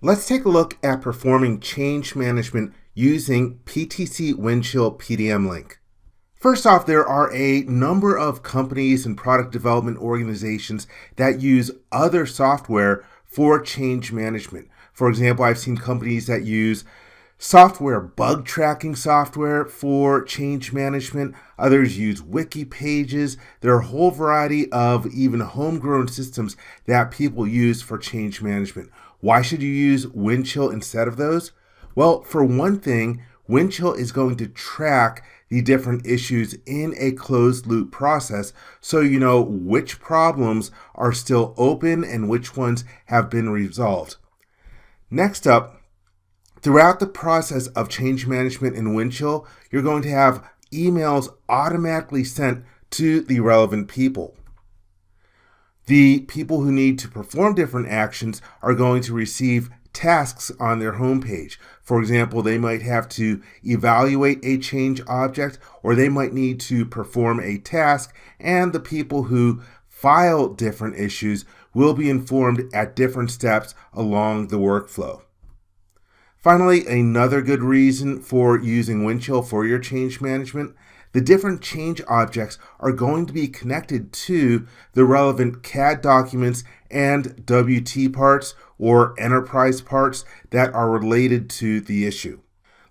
Let's take a look at performing change management using PTC Windchill PDMLink. First off, there are a number of companies and product development organizations that use other software for change management. For example, I've seen companies that use bug tracking software for change management. Others use wiki pages. There are a whole variety of even homegrown systems that people use for change management. Why should you use Windchill instead of those? Well, for one thing, Windchill is going to track the different issues in a closed loop process so you know which problems are still open and which ones have been resolved. Next up, throughout the process of change management in Windchill, you're going to have emails automatically sent to the relevant people. The people who need to perform different actions are going to receive tasks on their homepage. For example, they might have to evaluate a change object, or they might need to perform a task, and the people who file different issues will be informed at different steps along the workflow. Finally, another good reason for using Windchill for your change management: the different change objects are going to be connected to the relevant CAD documents and WT parts or enterprise parts that are related to the issue.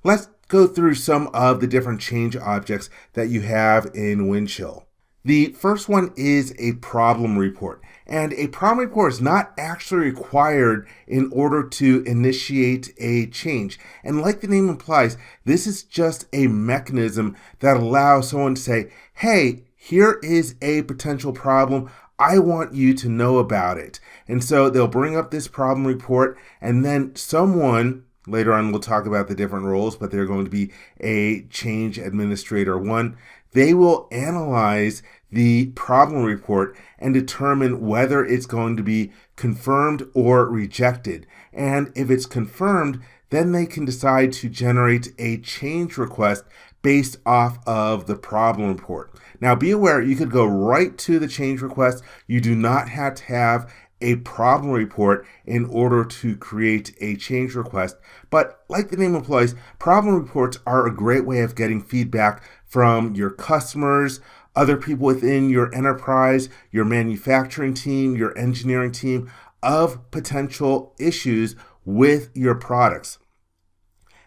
Let's go through some of the different change objects that you have in Windchill. The first one is a problem report, and a problem report is not actually required in order to initiate a change. And like the name implies, this is just a mechanism that allows someone to say, hey, here is a potential problem. I want you to know about it. And so they'll bring up this problem report, and then someone, later on we'll talk about the different roles, but they're going to be a change administrator one. They will analyze the problem report and determine whether it's going to be confirmed or rejected. And if it's confirmed, then they can decide to generate a change request based off of the problem report. Now, be aware, you could go right to the change request. You do not have to have a problem report in order to create a change request. But like the name implies, problem reports are a great way of getting feedback from your customers, other people within your enterprise, your manufacturing team, your engineering team, of potential issues with your products.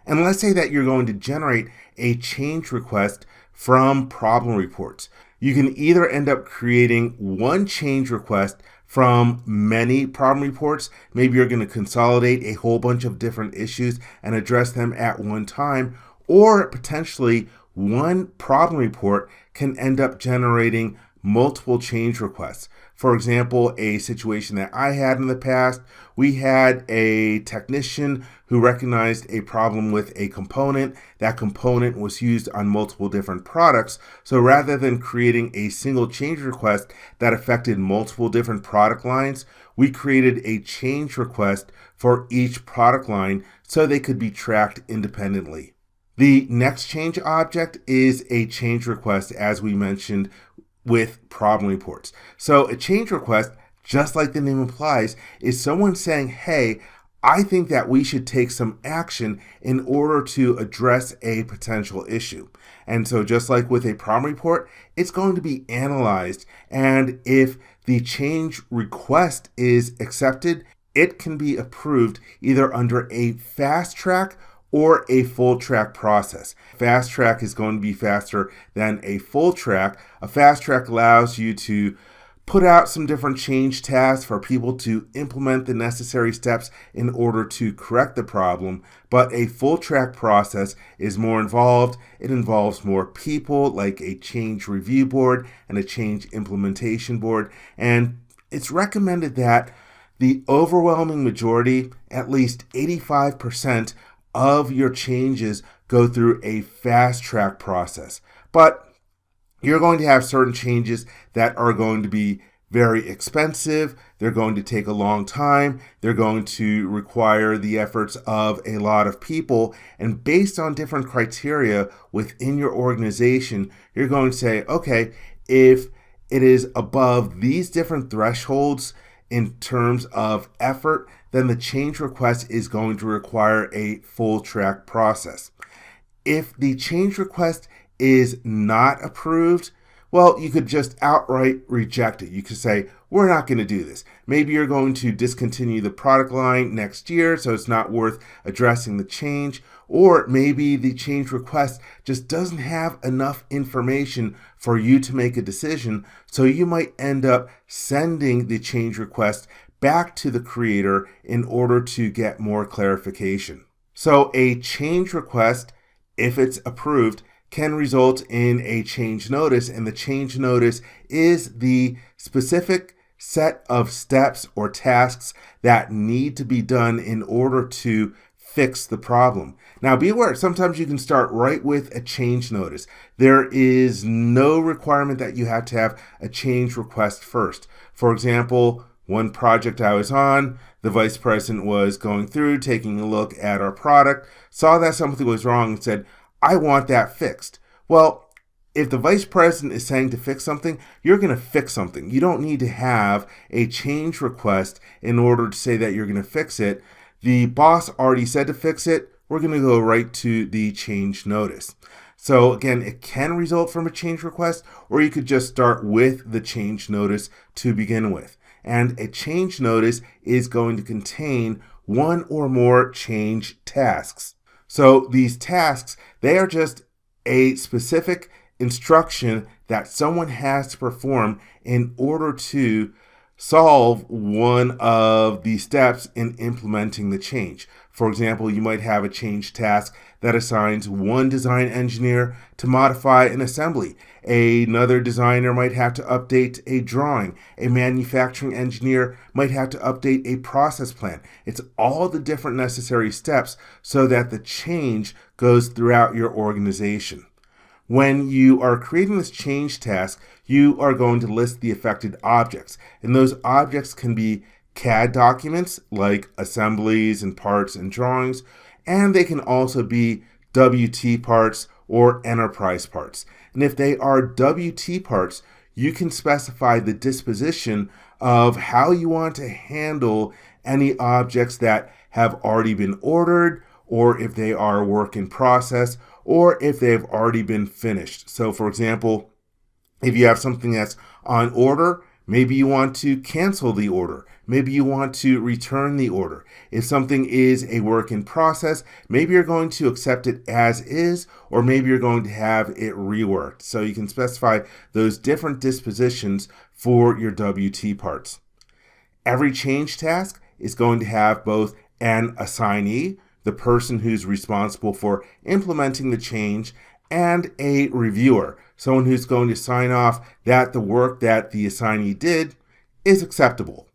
And let's say that you're going to generate a change request from problem reports. You can either end up creating one change request from many problem reports. Maybe you're going to consolidate a whole bunch of different issues and address them at one time, or potentially one problem report can end up generating multiple change requests. For example, a situation that I had in the past, we had a technician who recognized a problem with a component. That component was used on multiple different products. So rather than creating a single change request that affected multiple different product lines, we created a change request for each product line so they could be tracked independently. The next change object is a change request, as we mentioned, with problem reports. So a change request, just like the name implies, is someone saying, hey, I think that we should take some action in order to address a potential issue. And so just like with a problem report, it's going to be analyzed. And if the change request is accepted, it can be approved either under a fast track or a full track process. Fast track is going to be faster than a full track. A fast track allows you to put out some different change tasks for people to implement the necessary steps in order to correct the problem. But a full track process is more involved. It involves more people, like a change review board and a change implementation board. And it's recommended that the overwhelming majority, at least 85%, of your changes go through a fast track process. But you're going to have certain changes that are going to be very expensive. They're going to take a long time. They're going to require the efforts of a lot of people. And based on different criteria within your organization, you're going to say, okay, if it is above these different thresholds, in terms of effort, then the change request is going to require a full track process. If the change request is not approved, well, you could just outright reject it. You could say, we're not going to do this. Maybe you're going to discontinue the product line next year, so it's not worth addressing the change. Or maybe the change request just doesn't have enough information for you to make a decision, so you might end up sending the change request back to the creator in order to get more clarification. So a change request, if it's approved, can result in a change notice, and the change notice is the specific set of steps or tasks that need to be done in order to fix the problem. Now be aware, sometimes you can start right with a change notice. There is no requirement that you have to have a change request first. For example, one project I was on, the vice president was going through, taking a look at our product, saw that something was wrong and said, I want that fixed. Well, if the vice president is saying to fix something, you're going to fix something. You don't need to have a change request in order to say that you're going to fix it. The boss already said to fix it. We're going to go right to the change notice. So again, it can result from a change request, or you could just start with the change notice to begin with. And a change notice is going to contain one or more change tasks. So these tasks, they are just a specific instruction that someone has to perform in order to solve one of the steps in implementing the change. For example, you might have a change task that assigns one design engineer to modify an assembly. Another designer might have to update a drawing. A manufacturing engineer might have to update a process plan. It's all the different necessary steps so that the change goes throughout your organization. When you are creating this change task, you are going to list the affected objects. And those objects can be CAD documents like assemblies and parts and drawings, and they can also be WT parts or enterprise parts. And if they are WT parts, you can specify the disposition of how you want to handle any objects that have already been ordered, or if they are work in process, or if they've already been finished. So for example, if you have something that's on order, maybe you want to cancel the order. Maybe you want to return the order. If something is a work in process, maybe you're going to accept it as is, or maybe you're going to have it reworked. So you can specify those different dispositions for your WT parts. Every change task is going to have both an assignee, the person who's responsible for implementing the change, and a reviewer, someone who's going to sign off that the work that the assignee did is acceptable.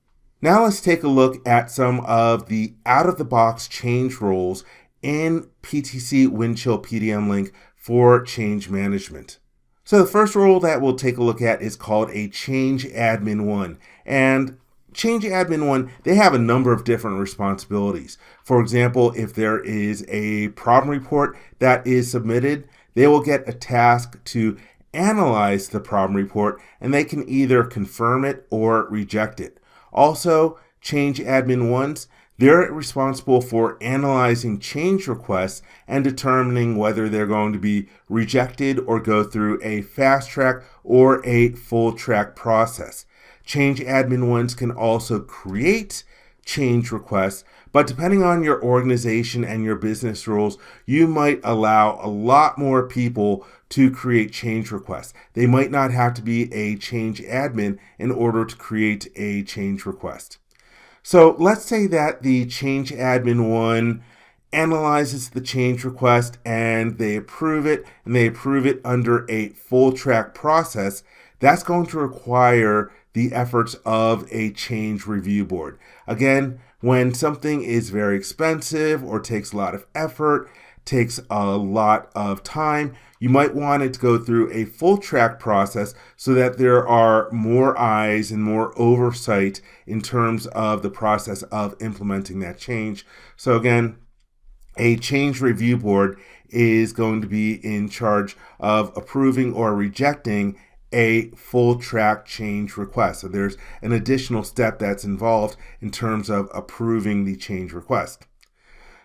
Now let's take a look at some of the out-of-the-box change roles in PTC Windchill PDMLink for change management. So the first role that we'll take a look at is called a Change Admin 1. And Change Admin 1, they have a number of different responsibilities. For example, if there is a problem report that is submitted, they will get a task to analyze the problem report, and they can either confirm it or reject it. Also, Change Admin 1s, they're responsible for analyzing change requests and determining whether they're going to be rejected or go through a fast track or a full track process. Change Admin 1s can also create change requests, but depending on your organization and your business rules, you might allow a lot more people to create change requests. They might not have to be a change admin in order to create a change request. So let's say that the change admin 1 analyzes the change request and they approve it, and they approve it under a full track process. That's going to require the efforts of a change review board. Again, when something is very expensive or takes a lot of effort, takes a lot of time, you might want it to go through a full track process so that there are more eyes and more oversight in terms of the process of implementing that change. So again, a change review board is going to be in charge of approving or rejecting a full track change request. So there's an additional step that's involved in terms of approving the change request.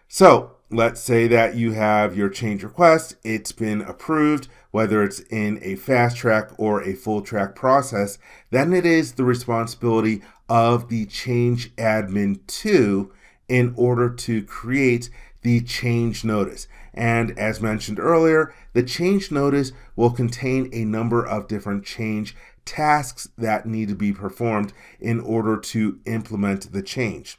So let's say that you have your change request, it's been approved, whether it's in a fast track or a full track process, then it is the responsibility of the change admin 2 in order to create the change notice. And as mentioned earlier, the change notice will contain a number of different change tasks that need to be performed in order to implement the change.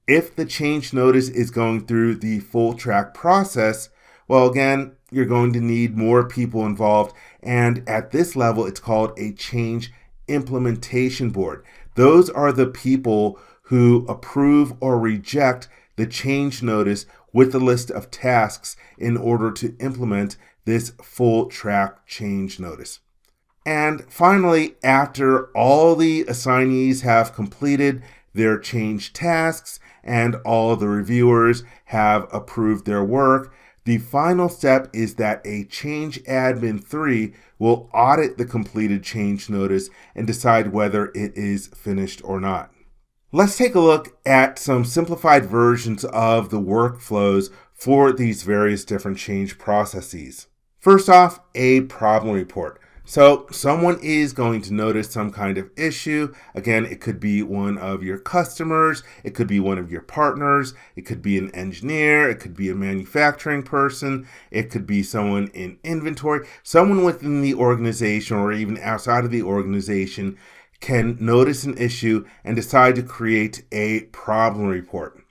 If the change notice is going through the full track process, well, again, you're going to need more people involved. And at this level, it's called a change implementation board. Those are the people who approve or reject the change notice with the list of tasks in order to implement this full track change notice. And finally, after all the assignees have completed their change tasks and all the reviewers have approved their work, the final step is that a change admin 3 will audit the completed change notice and decide whether it is finished or not. Let's take a look at some simplified versions of the workflows for these various different change processes. First off, a problem report. So someone is going to notice some kind of issue. Again, it could be one of your customers, it could be one of your partners, it could be an engineer, it could be a manufacturing person, it could be someone in inventory, someone within the organization or even outside of the organization can notice an issue and decide to create a problem report.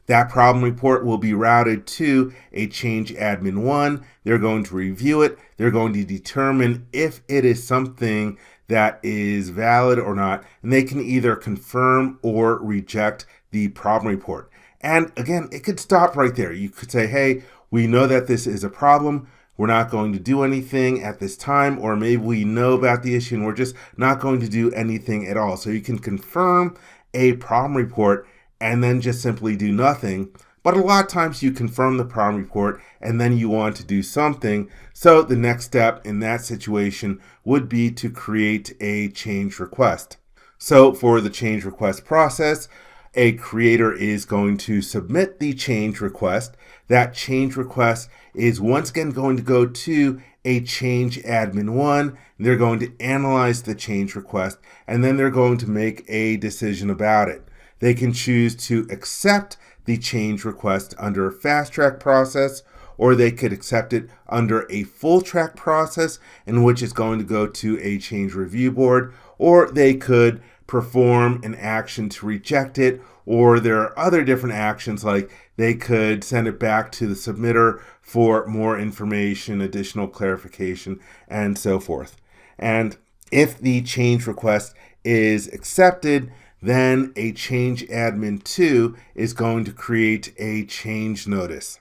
That problem report will be routed to a change admin 1. They're going to review it. They're going to determine if it is something that is valid or not, and they can either confirm or reject the problem report. And again, it could stop right there. You could say, hey, we know that this is a problem. We're not going to do anything at this time, or maybe we know about the issue and we're just not going to do anything at all. So you can confirm a problem report and then just simply do nothing. But a lot of times you confirm the problem report and then you want to do something. So the next step in that situation would be to create a change request. So for the change request process, a creator is going to submit the change request. That change request is once again going to go to a change admin 1. They're going to analyze the change request and then they're going to make a decision about it. They can choose to accept the change request under a fast track process, or they could accept it under a full track process, in which it's going to go to a change review board, or they could perform an action to reject it, or there are other different actions like they could send it back to the submitter for more information, additional clarification, and so forth. And if the change request is accepted, then a change admin 2 is going to create a change notice.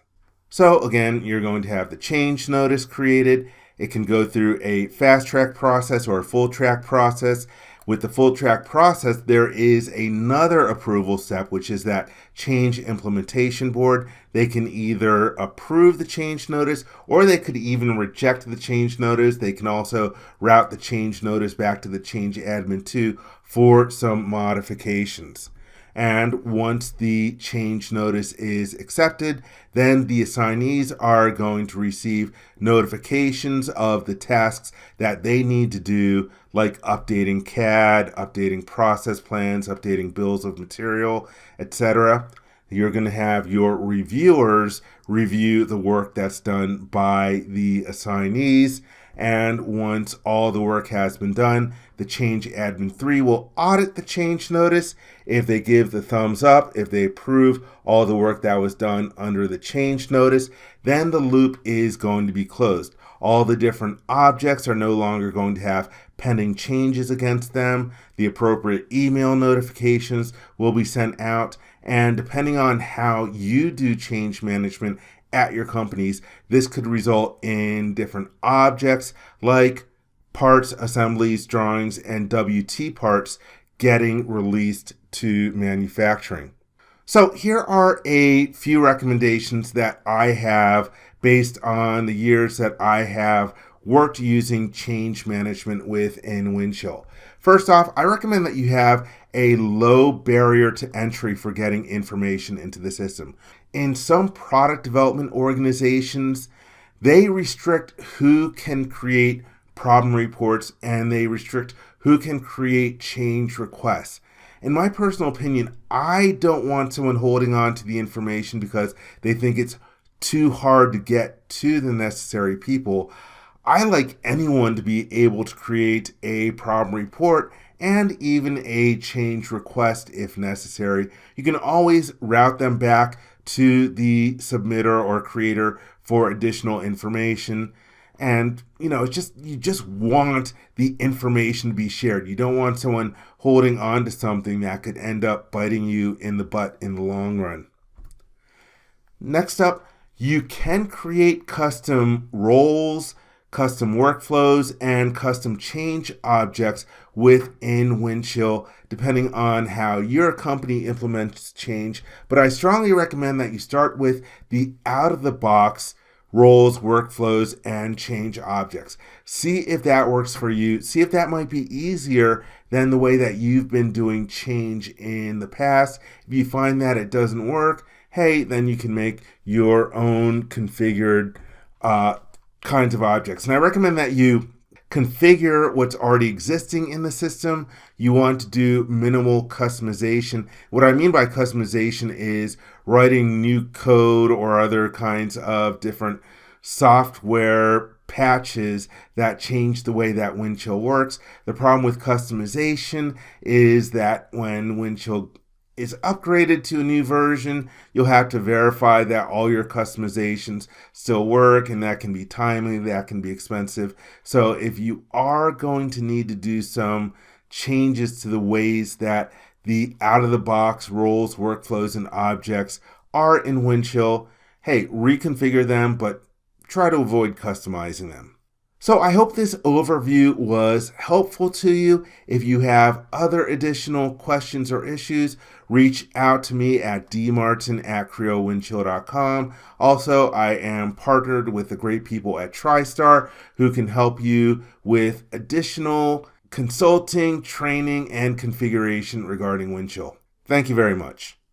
So again, you're going to have the change notice created. It can go through a fast track process or a full track process. With the full track process, there is another approval step, which is that change implementation board. They can either approve the change notice or they could even reject the change notice. They can also route the change notice back to the change admin 2 for some modifications. And once the change notice is accepted, then the assignees are going to receive notifications of the tasks that they need to do, like updating CAD, updating process plans, updating bills of material, etc. You're going to have your reviewers review the work that's done by the assignees. And once all the work has been done, the change admin 3 will audit the change notice. If they give the thumbs up, if they approve all the work that was done under the change notice, then the loop is going to be closed. All the different objects are no longer going to have pending changes against them. The appropriate email notifications will be sent out. And depending on how you do change management at your companies, this could result in different objects like parts, assemblies, drawings, and WT parts getting released to manufacturing. So here are a few recommendations that I have based on the years that I have worked using change management within Windchill. First off, I recommend that you have a low barrier to entry for getting information into the system. In some product development organizations, they restrict who can create problem reports and they restrict who can create change requests. In my personal opinion, I don't want someone holding on to the information because they think it's too hard to get to the necessary people. I like anyone to be able to create a problem report and even a change request if necessary. You can always route them back to the submitter or creator for additional information. And you just want the information to be shared. You don't want someone holding on to something that could end up biting you in the butt in the long run. Next up, you can create custom roles, custom workflows, and custom change objects within Windchill, depending on how your company implements change. But I strongly recommend that you start with the out-of-the-box roles, workflows, and change objects. See if that works for you. See if that might be easier than the way that you've been doing change in the past. If you find that it doesn't work, hey, then you can make your own configured kinds of objects. And I recommend that you configure what's already existing in the system. You want to do minimal customization. What I mean by customization is writing new code or other kinds of different software patches that change the way that Windchill works. The problem with customization is that when Windchill is upgraded to a new version, you'll have to verify that all your customizations still work, and that can be timely, that can be expensive. So if you are going to need to do some changes to the ways that the out-of-the-box roles, workflows, and objects are in Windchill, hey, reconfigure them, but try to avoid customizing them. So I hope this overview was helpful to you. If you have other additional questions or issues, reach out to me at dmartin@creowindchill.com. Also, I am partnered with the great people at TriStar who can help you with additional consulting, training, and configuration regarding Windchill. Thank you very much.